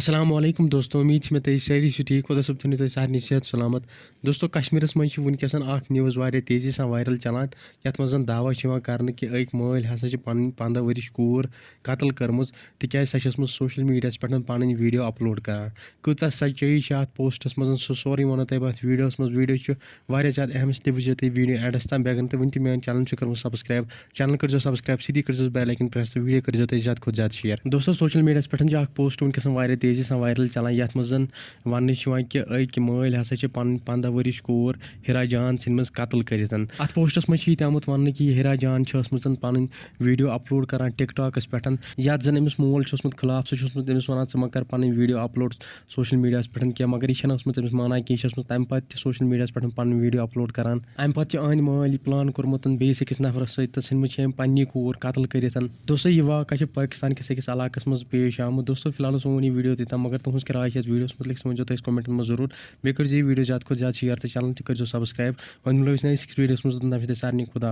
अस्सलाम वालेकुम दोस्तों, उम्मीद है तुम सारी ठीक हो सब तुम सारे सेहत सलामत। दोस्तों कश्मीरस मज वनकस न्यूज़ वारिया तेजी सा वायरल चलान यथ मज दावा कर कि अक मल हसा 15 वर्ष कूर कत्ल कर्म तिक सो सोशल मीडिया पे पन वीडियो अपलोड कर कच सच्चाई अत पोस्टस मज सह सोरे वो तुम अत वीडियो मज वीडियो ज्यादा अहम तह वो तुम वीडियो एंडस तम बेगन तो वन मेन चैनल कर सब्सक्राइब चैनल कर सब्सक्राइब सीधी कर बेल आइकन प्रेस तो वीडियो कर ज्यादा खुद ज्यादा शेयर। दोस्तों सोशल मीडिया पे पोस्ट वनकस तेजी सा वायरल चलान यथ मज वन कि अक मल हसा 15 वर्ष कूर हिरा जान सिंह मज कत्ल कर अत पोस्टस मज आमुत वन कि हिरा जान पन वीडियो अपलोड कर टिकटॉकस पे यथ जन अमिस मोल खिलाफ सह तमिस वन मा कर पन वीडियो अपलोड सोशल मीडिया पे क्या मगर यह तमिस माना कि तम पे सोशल मीडिया पे पन वीडियो अपलोड कर अम पे अन मल प्लान कोर्मुत बेस अकिस नफरस सह पन्नी कूर कत्ल कर। दोस्तों यह वाक़ पाकिस्तान किस अकिस इलाकस मज पेश आमुत। दोस्तों फिलहाल सोन यह वीडियो तम मगर तुम क्या राय वीडियो मतलब समझो तुम कमेंटन में जरूर बे कर वीडियो ज्यादा खुद ज्यादा शेयर तो चैनल कर सब्सक्राइब वो मिलो वीडियो सारे खुदा।